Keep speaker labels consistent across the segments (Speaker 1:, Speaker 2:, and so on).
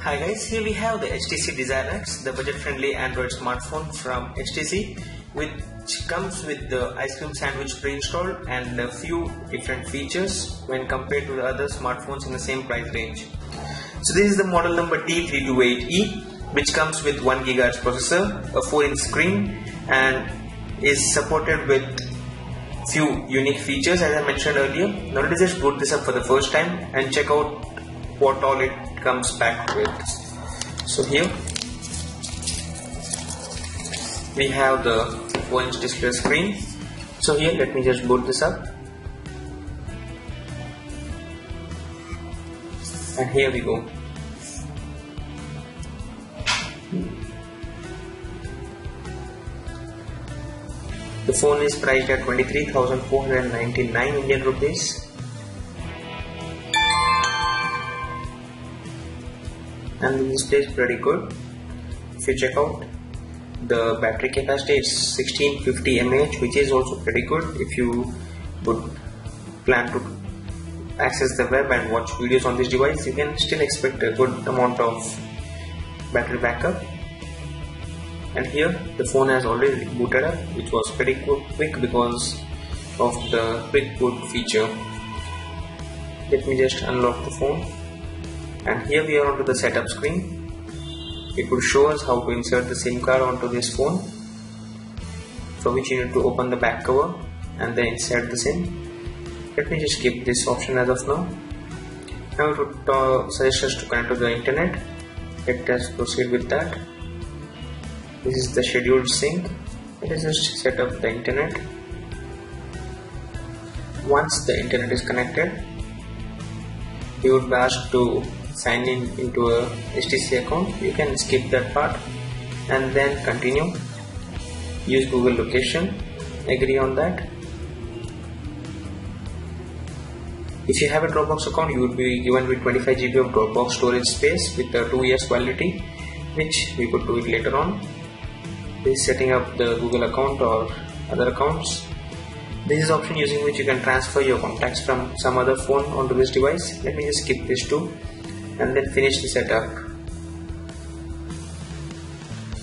Speaker 1: Hi guys, here we have the HTC Desire X, the budget-friendly Android smartphone from HTC, which comes with the ice cream sandwich pre-installed and a few different features when compared to the other smartphones in the same price range. So this is the model number T328E, which comes with 1 GHz processor, a 4-inch screen, and is supported with few unique features as I mentioned earlier. Now let us just boot this up for the first time and check out what all it comes back with. So here we have the 4-inch display screen. So here let me just boot this up, and here we go. The phone is priced at 23,499 Indian rupees. And the display is pretty good. If you check out, the battery capacity is 1650 mAh, which is also pretty good if you would plan to access the web and watch videos on this device. You can still expect a good amount of battery backup. And here the phone has already booted up, which was pretty quick because of the quick boot feature. Let me just unlock the phone. And here we are onto the setup screen. It will show us how to insert the SIM card onto this phone, for which you need to open the back cover and then insert the SIM. Let me just skip this option as of now. Now it would suggest us to connect to the internet. Let us proceed with that. This is the scheduled sync. Let us just set up the internet. Once the internet is connected, you would be asked to sign in into a HTC account. You can skip that part and then continue. Use Google location, agree on that. If you have a Dropbox account, you would be given with 25 GB of Dropbox storage space with a 2 years validity, which we could do it later on. This is setting up the Google account or other accounts. This is option using which you can transfer your contacts from some other phone onto this device. Let me just skip this too and then finish the setup.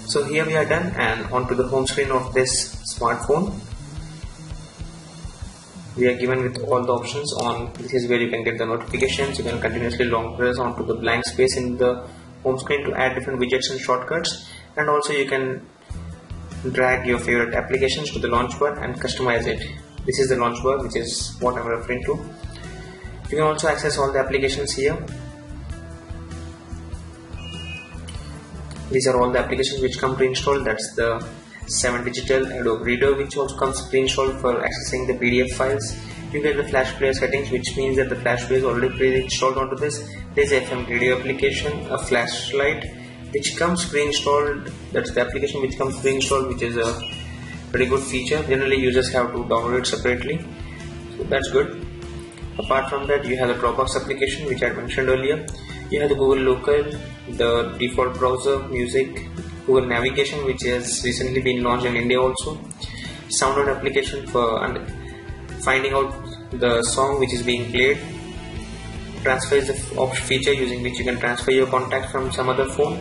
Speaker 1: So here we are done and onto the home screen of this smartphone. We are given with all the options on. This is where you can get the notifications. You can continuously long press onto the blank space in the home screen to add different widgets and shortcuts, and also you can drag your favorite applications to the launch bar and customize it. This is the launch bar, which is what I'm referring to. You can also access all the applications here. These are all the applications which come pre-installed. That's the 7 Digital Adobe Reader, which also comes pre-installed for accessing the PDF files. You get the flash player settings, which means that the flash player is already pre-installed onto this. There's a FM radio application, a flashlight, which comes pre-installed. That's the application which comes pre-installed, which is a pretty good feature. Generally users have to download it separately, so that's good. Apart from that, you have the Dropbox application, which I mentioned earlier. You have the Google Local, the default browser, music, Google Navigation, which has recently been launched in India also. SoundOut application for finding out the song which is being played. Transfer is the feature using which you can transfer your contact from some other phone.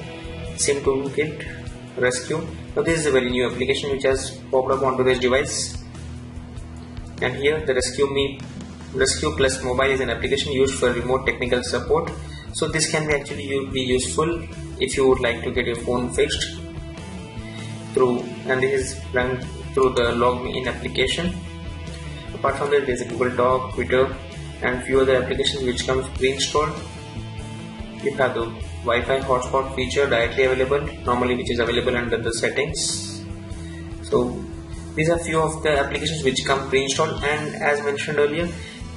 Speaker 1: SIM toolkit, rescue. Now this is a very new application which has popped up onto this device. And here the Rescue Plus Mobile is an application used for remote technical support. So this can be actually be useful if you would like to get your phone fixed through, and this is run through the log me in application. Apart from that, there is a Google Talk, Twitter, and few other applications which comes pre-installed. You have the Wi-Fi hotspot feature directly available, normally which is available under the settings. So these are few of the applications which come pre-installed, and as mentioned earlier,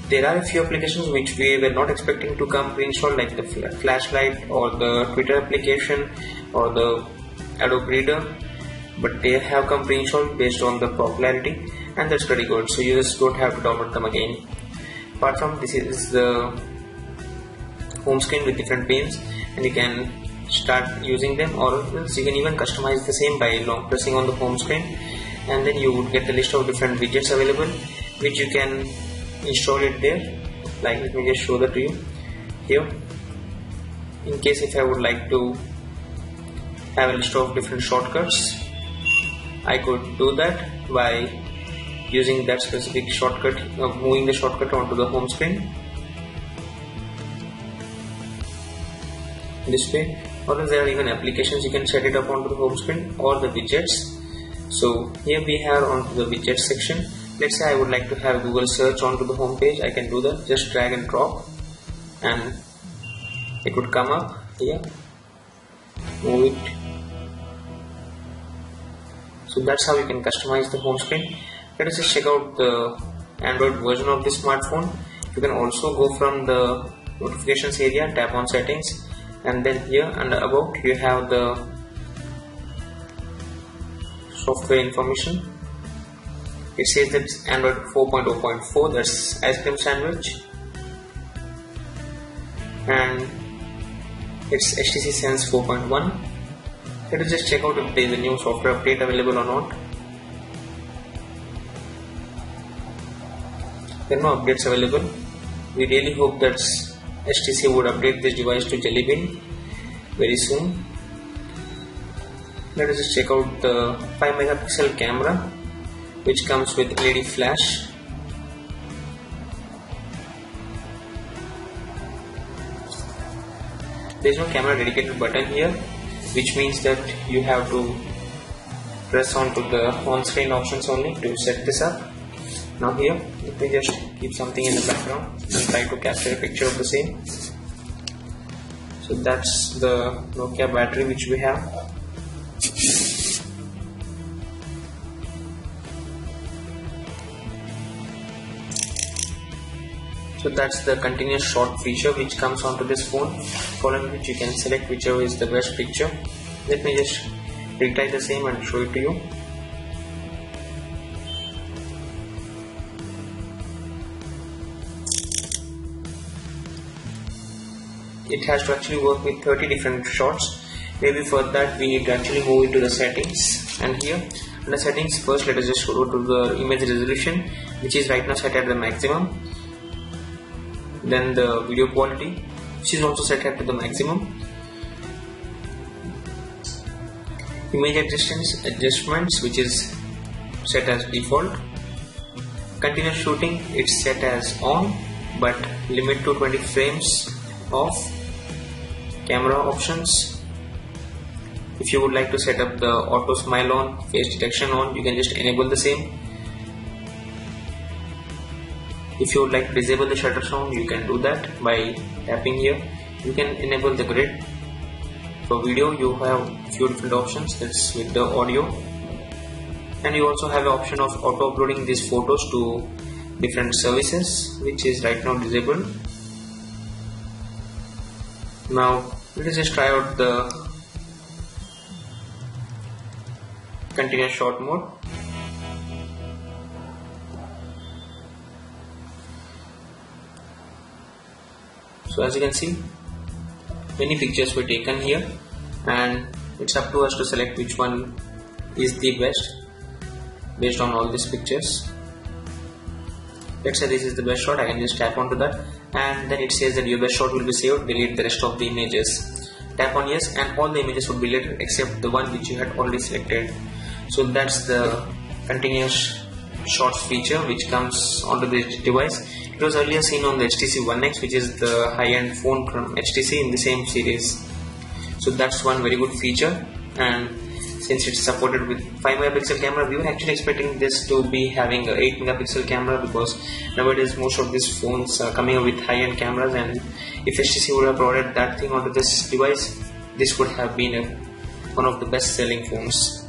Speaker 1: there are a few applications which we were not expecting to come pre-installed, like the flashlight or the Twitter application or the Adobe Reader, but they have come pre-installed based on the popularity, and that's pretty good, so you just don't have to download them again. Apart from this is the home screen with different panes, and you can start using them, or else you can even customize the same by long pressing on the home screen, and then you would get the list of different widgets available which you can install it there. Like, let me just show that to you here. In case if I would like to have a list of different shortcuts, I could do that by using that specific shortcut, moving the shortcut onto the home screen display. Or there are even applications you can set it up onto the home screen, or the widgets. So here we have onto the widget section. Let's say I would like to have Google search onto the home page. I can do that, just drag and drop and it would come up here. Move it. So that's how you can customize the home screen. Let us just check out the Android version of this smartphone. You can also go from the notifications area, tap on settings, and then here under about you have the software information. It says that it's Android 4.0.4, that's ice cream sandwich, and it's HTC Sense 4.1. Let us just check out if there is a new software update available or not. There are no updates available. We really hope that HTC would update this device to Jelly Bean very soon. Let us just check out the 5 megapixel camera, which comes with LED flash. There is no camera dedicated button here, which means that you have to press onto the on-screen options only to set this up. Now here, let me just keep something in the background and try to capture a picture of the same. So that's the Nokia battery which we have. So that's the continuous shot feature which comes onto this phone, following which you can select whichever is the best picture. Let me just retry the same and show it to you. It has to actually work with 30 different shots. Maybe for that we need to actually move into the settings, and here under settings, first let us just go to the image resolution, which is right now set at the maximum. Then the video quality, which is also set at to the maximum. Image adjustments, which is set as default. Continuous shooting, it's set as on, but limit to 20 frames of. Camera options, if you would like to set up the auto smile on, face detection on, you can just enable the same. If you would like to disable the shutter sound, you can do that by tapping here. You can enable the grid. For video, you have a few different options, that's with the audio, and you also have an option of auto uploading these photos to different services, which is right now disabled. Now let us just try out the continuous shot mode. So as you can see, many pictures were taken here, and it's up to us to select which one is the best based on all these pictures. Let's say this is the best shot. I can just tap onto that, and then it says that your best shot will be saved. Delete the rest of the images. Tap on yes, and all the images would be deleted except the one which you had already selected. So that's the continuous shots feature which comes onto this device. It was earlier seen on the HTC One X, which is the high-end phone from HTC in the same series. So that's one very good feature, and since it's supported with 5 megapixel camera, we were actually expecting this to be having a 8 megapixel camera, because nowadays most of these phones are coming up with high-end cameras, and if HTC would have provided that thing onto this device, this would have been one of the best selling phones.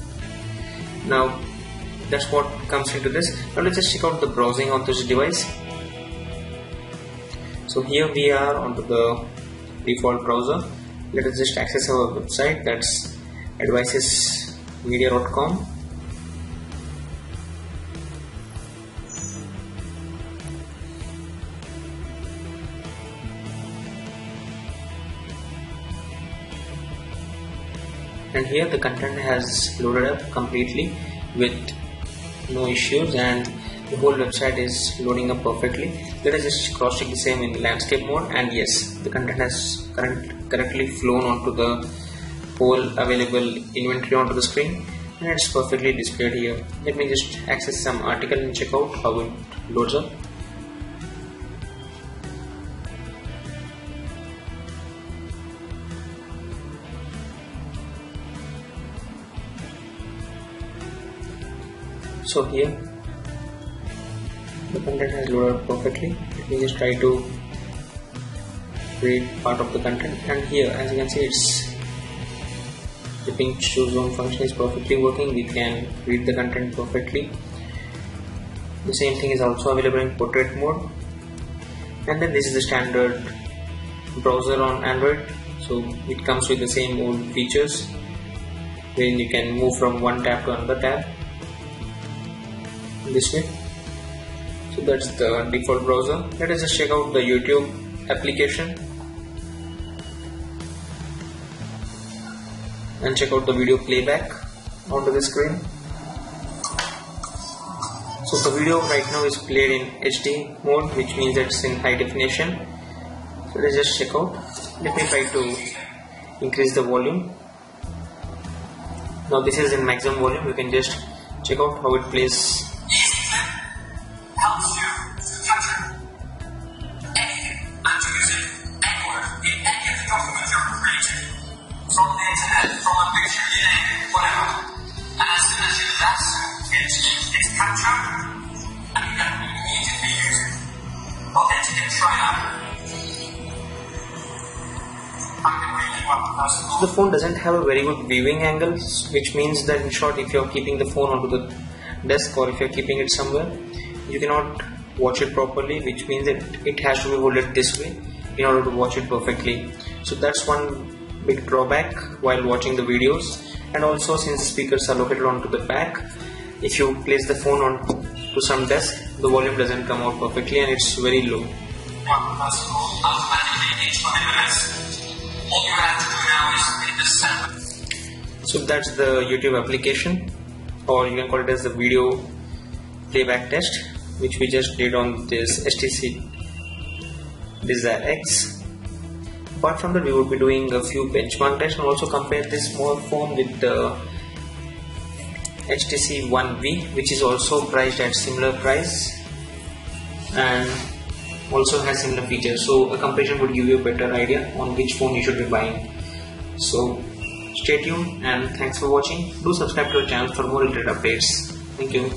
Speaker 1: Now that's what comes into this. Now let's just check out the browsing on this device. So here we are onto the default browser. Let us just access our website, that's advicesmedia.com. And here the content has loaded up completely with no issues, and The whole website is loading up perfectly. Let us just cross check the same in landscape mode, and yes, the content has correctly flown onto the whole available inventory onto the screen, and it's perfectly displayed here. Let me just access some article and check out how it loads up. So here the content has loaded up perfectly. Let me just try to read part of the content, and here as you can see, it's the pink choose zone function is perfectly working. We can read the content perfectly. The same thing is also available in portrait mode, and then this is the standard browser on Android, so it comes with the same old features wherein you can move from one tab to another tab this way. So that's the default browser. Let us just check out the YouTube application and check out the video playback onto the screen. So the video right now is played in HD mode, which means it's in high definition. So let's just check out. Let me try to increase the volume. Now this is in maximum volume. You can just check out how it plays.
Speaker 2: From the internet, from a picture, you name it, whatever. And as soon as you do that, it's captured and you can immediately use it. Okay, you can try out. I can really want personal.
Speaker 1: The phone doesn't have a very good viewing angle, which means that in short, if you're keeping the phone onto the desk or if you're keeping it somewhere, you cannot watch it properly, which means that it has to be holded this way in order to watch it perfectly. So that's one big drawback while watching the videos. And also, since the speakers are located onto the back, if you place the phone on to some desk, the volume doesn't come out perfectly and it's very low. So that's the YouTube application, or you can call it as the video playback test, which we just did on this HTC Desire X. Apart from that, we would be doing a few benchmark tests and also compare this small phone with the HTC One V, which is also priced at similar price and also has similar features. So a comparison would give you a better idea on which phone you should be buying. So stay tuned and thanks for watching. Do subscribe to our channel for more related updates. Thank you.